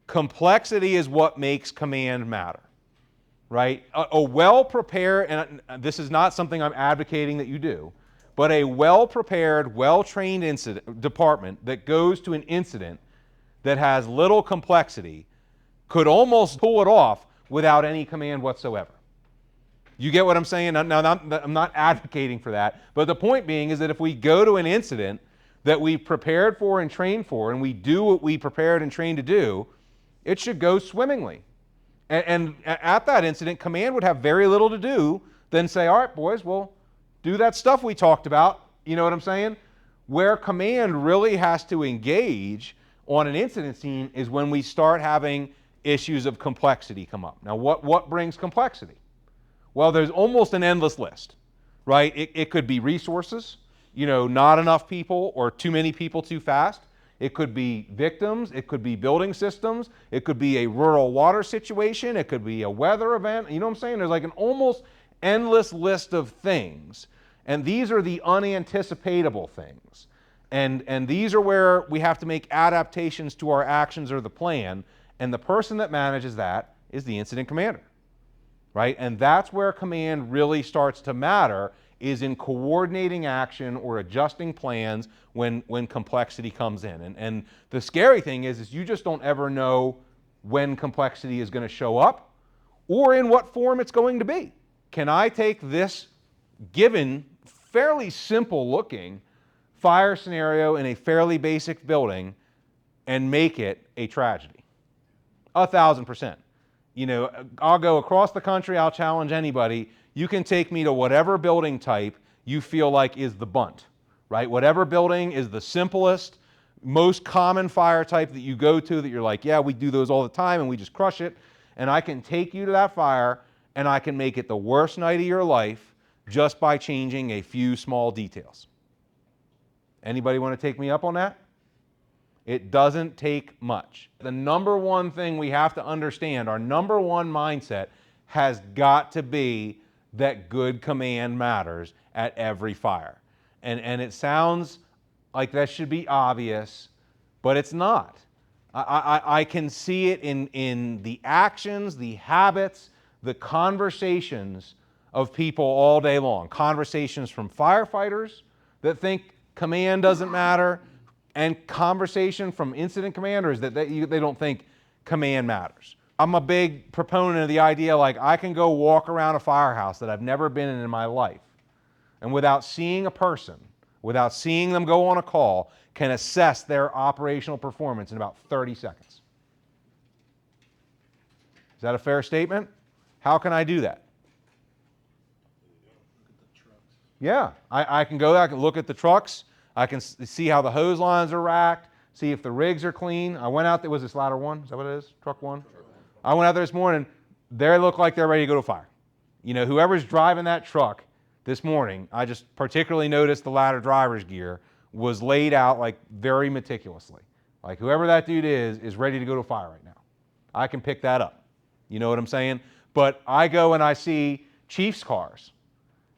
Complexity is what makes command matter, right? A well-prepared, and this is not something I'm advocating that you do, but a well-prepared, well-trained department that goes to an incident that has little complexity could almost pull it off without any command whatsoever. You get what I'm saying? Now, I'm not advocating for that, but the point being is that if we go to an incident that we prepared for and trained for, and we do what we prepared and trained to do, it should go swimmingly. And at that incident, command would have very little to do than say, all right, boys, well, do that stuff we talked about. You know what I'm saying? Where command really has to engage on an incident scene is when we start having issues of complexity come up. Now, what brings complexity? Well, there's almost an endless list, right? It could be resources, not enough people or too many people too fast. It could be victims. It could be building systems. It could be a rural water situation. It could be a weather event. You know what I'm saying? There's like an almost endless list of things. And these are the unanticipatable things. And these are where we have to make adaptations to our actions or the plan. And the person that manages that is the incident commander, right? And that's where command really starts to matter, is in coordinating action or adjusting plans when complexity comes in. And the scary thing is you just don't ever know when complexity is going to show up or in what form it's going to be. Can I take this given, fairly simple looking fire scenario in a fairly basic building and make it a tragedy? 1,000%. I'll go across the country, I'll challenge anybody. You can take me to whatever building type you feel like is the bunt, right? Whatever building is the simplest, most common fire type that you go to that you're like, yeah, we do those all the time and we just crush it. And I can take you to that fire and I can make it the worst night of your life just by changing a few small details. Anybody want to take me up on that? It doesn't take much. The number one thing we have to understand, our number one mindset has got to be that good command matters at every fire. And it sounds like that should be obvious, but it's not. I can see it in the actions, the habits, the conversations of people all day long. Conversations from firefighters that think command doesn't matter, and conversation from incident commanders that they don't think command matters. I'm a big proponent of the idea like I can go walk around a firehouse that I've never been in my life, and without seeing a person, without seeing them go on a call, can assess their operational performance in about 30 seconds. Is that a fair statement? How can I do that? Yeah, I can go there, I can look at the trucks, I can see how the hose lines are racked, see if the rigs are clean. I went out there, was this ladder one? Is that what it is? Truck one? I went out there this morning, they look like they're ready to go to fire. Whoever's driving that truck this morning, I just particularly noticed the ladder driver's gear was laid out like very meticulously. Like whoever that dude is ready to go to fire right now. I can pick that up. You know what I'm saying? But I go and I see Chiefs cars,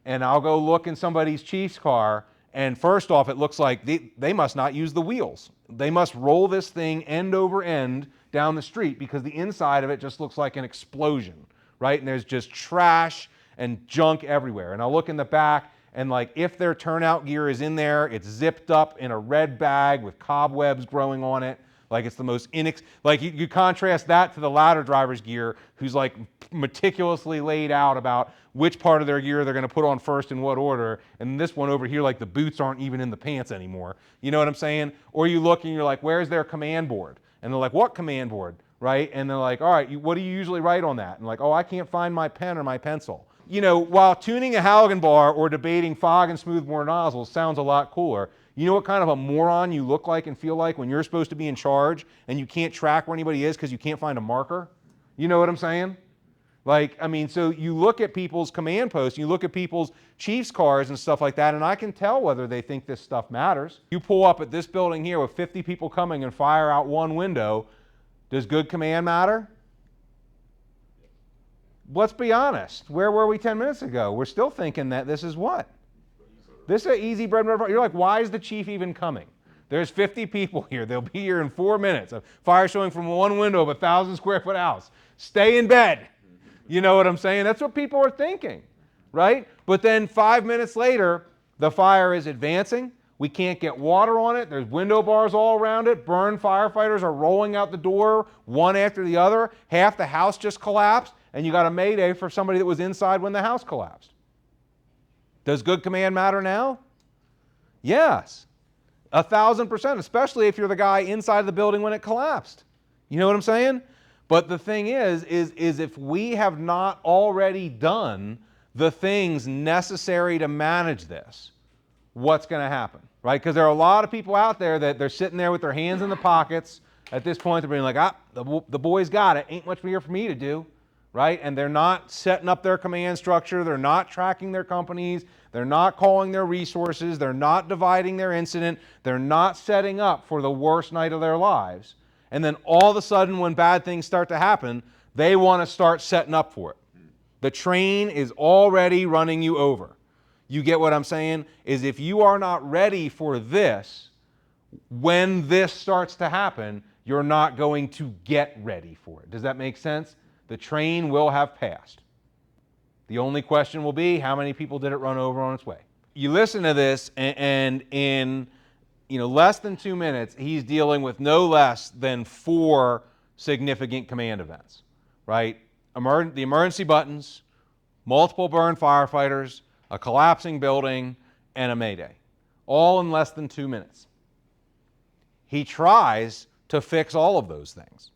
and I'll go look in somebody's Chiefs car, and first off, it looks like they must not use the wheels. They must roll this thing end over end down the street because the inside of it just looks like an explosion, right? And there's just trash and junk everywhere. And I'll look in the back, and like if their turnout gear is in there, it's zipped up in a red bag with cobwebs growing on it. Like it's the most like you contrast that to the ladder driver's gear, who's like meticulously laid out about which part of their gear they're going to put on first in what order. And this one over here, like the boots aren't even in the pants anymore. You know what I'm saying? Or you look and you're like, where's their command board? And they're like, what command board? Right? And they're like, all right, what do you usually write on that? And like, oh, I can't find my pen or my pencil. While tuning a Halligan bar or debating fog and smoothbore nozzles sounds a lot cooler, you know what kind of a moron you look like and feel like when you're supposed to be in charge and you can't track where anybody is because you can't find a marker? You know what I'm saying? So you look at people's command posts, you look at people's chiefs cars and stuff like that, and I can tell whether they think this stuff matters. You pull up at this building here with 50 people coming and fire out one window, does good command matter? Let's be honest. Where were we 10 minutes ago? We're still thinking that this is what? This is an easy bread and butter. You're like, why is the chief even coming? There's 50 people here. They'll be here in 4 minutes. A fire showing from one window of a 1,000 square foot house. Stay in bed. You know what I'm saying? That's what people are thinking, right? But then 5 minutes later, the fire is advancing. We can't get water on it. There's window bars all around it. Burn firefighters are rolling out the door one after the other. Half the house just collapsed, and you got a mayday for somebody that was inside when the house collapsed. Does good command matter now? Yes, 1,000%, especially if you're the guy inside the building when it collapsed. You know what I'm saying? But the thing is if we have not already done the things necessary to manage this, what's going to happen, right? Because there are a lot of people out there that they're sitting there with their hands in the pockets. At this point, they're being like, the boys got it. Ain't much here for me to do, right? And they're not setting up their command structure. They're not tracking their companies. They're not calling their resources. They're not dividing their incident. They're not setting up for the worst night of their lives. And then all of a sudden, when bad things start to happen, they want to start setting up for it. The train is already running you over. You get what I'm saying? Is if you are not ready for this, when this starts to happen, you're not going to get ready for it. Does that make sense? The train will have passed. The only question will be, how many people did it run over on its way? You listen to this, and in less than 2 minutes, he's dealing with no less than 4 significant command events, right? The emergency buttons, multiple burn firefighters, a collapsing building, and a mayday, all in less than 2 minutes. He tries to fix all of those things.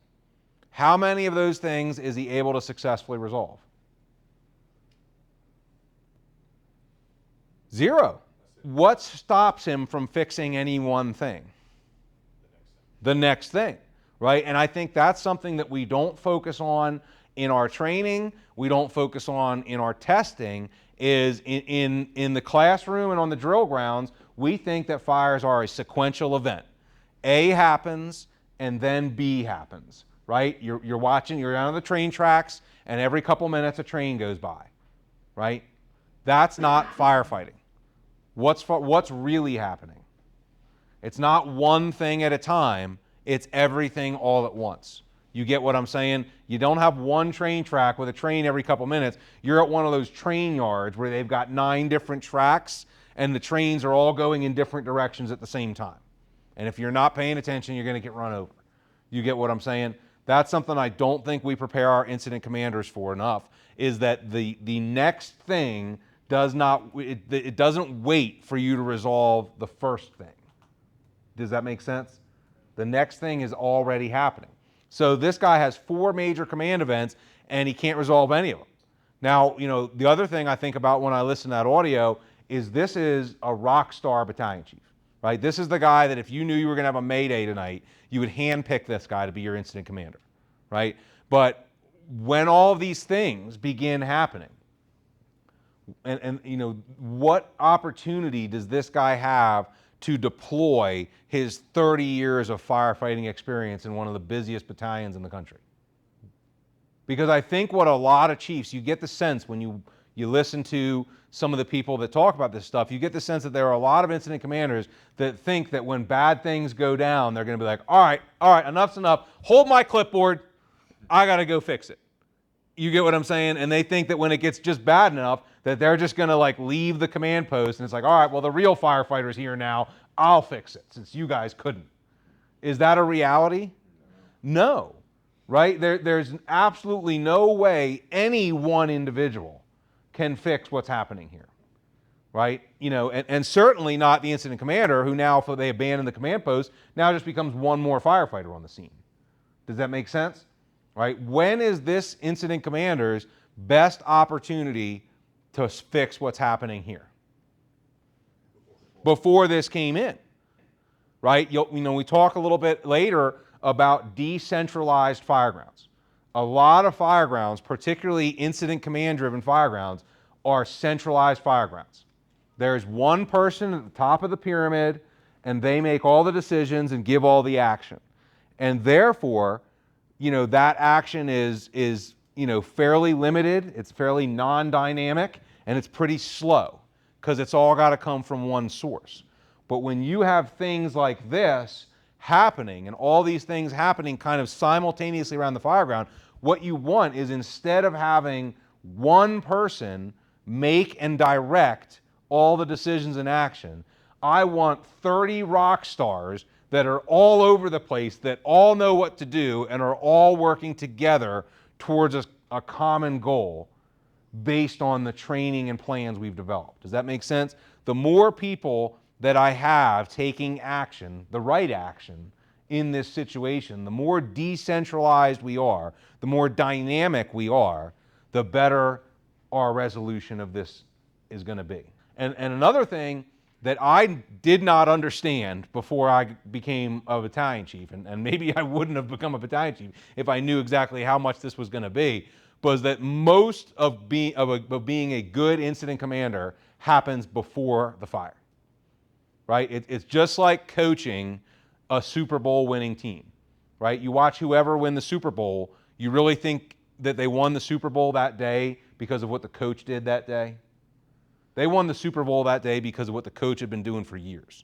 How many of those things is he able to successfully resolve? 0. What stops him from fixing any one thing? The next thing, right? And I think that's something that we don't focus on in our training, we don't focus on in our testing, is in the classroom and on the drill grounds, we think that fires are a sequential event. A happens and then B happens, right? You're watching, you're on the train tracks, and every couple minutes a train goes by, right? That's not firefighting. What's really happening? It's not one thing at a time, it's everything all at once. You get what I'm saying? You don't have one train track with a train every couple minutes. You're at one of those train yards where they've got 9 different tracks and the trains are all going in different directions at the same time. And if you're not paying attention, you're going to get run over. You get what I'm saying? That's something I don't think we prepare our incident commanders for enough, is that the next thing it doesn't wait for you to resolve the first thing. Does that make sense? The next thing is already happening. So this guy has 4 major command events and he can't resolve any of them. Now, the other thing I think about when I listen to that audio is this is a rock star battalion chief, right? This is the guy that if you knew you were going to have a mayday tonight, you would handpick this guy to be your incident commander, right? But when all these things begin happening, and what opportunity does this guy have to deploy his 30 years of firefighting experience in one of the busiest battalions in the country? Because I think what a lot of chiefs, you get the sense when you listen to some of the people that talk about this stuff, you get the sense that there are a lot of incident commanders that think that when bad things go down, they're going to be like, all right, enough's enough. Hold my clipboard. I got to go fix it. You get what I'm saying? And they think that when it gets just bad enough, that they're just going to leave the command post and it's like, all right, well, the real firefighter's here now. I'll fix it since you guys couldn't. Is that a reality? No, right? There's absolutely no way any one individual can fix what's happening here, right? And certainly not the incident commander who now, if they abandon the command post, now just becomes one more firefighter on the scene. Does that make sense? Right? When is this incident commander's best opportunity to fix what's happening here? Before this came in, right? We talk a little bit later about decentralized firegrounds. A lot of firegrounds, particularly incident command driven firegrounds, are centralized firegrounds. There's one person at the top of the pyramid and they make all the decisions and give all the action. And therefore, that action is fairly limited, it's fairly non-dynamic, and it's pretty slow because it's all got to come from one source. But when you have things like this happening and all these things happening kind of simultaneously around the fireground, what you want is, instead of having one person make and direct all the decisions and action, I want 30 rock stars that are all over the place, that all know what to do and are all working together towards a common goal based on the training and plans we've developed. Does that make sense? The more people that I have taking action, the right action in this situation, the more decentralized we are, the more dynamic we are, the better our resolution of this is going to be. And another thing that I did not understand before I became a battalion chief, and maybe I wouldn't have become a battalion chief if I knew exactly how much this was going to be, was that most of being a good incident commander happens before the fire, right? It's just like coaching a Super Bowl winning team, right? You watch whoever win the Super Bowl, you really think that they won the Super Bowl that day because of what the coach did that day? They won the Super Bowl that day because of what the coach had been doing for years.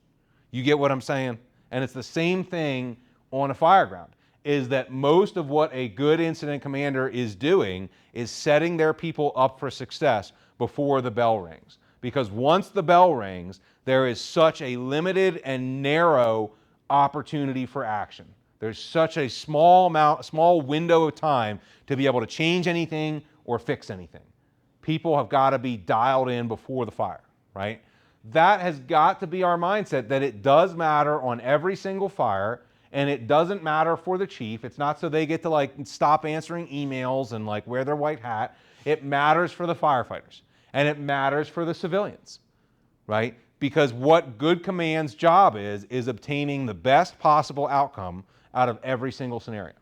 You get what I'm saying? And it's the same thing on a fireground, is that most of what a good incident commander is doing is setting their people up for success before the bell rings. Because once the bell rings, there is such a limited and narrow opportunity for action. There's such a small window of time to be able to change anything or fix anything. People have got to be dialed in before the fire, right? That has got to be our mindset, that it does matter on every single fire, and it doesn't matter for the chief. It's not so they get to like stop answering emails and like wear their white hat. It matters for the firefighters, and it matters for the civilians, right? Because what good command's job is obtaining the best possible outcome out of every single scenario.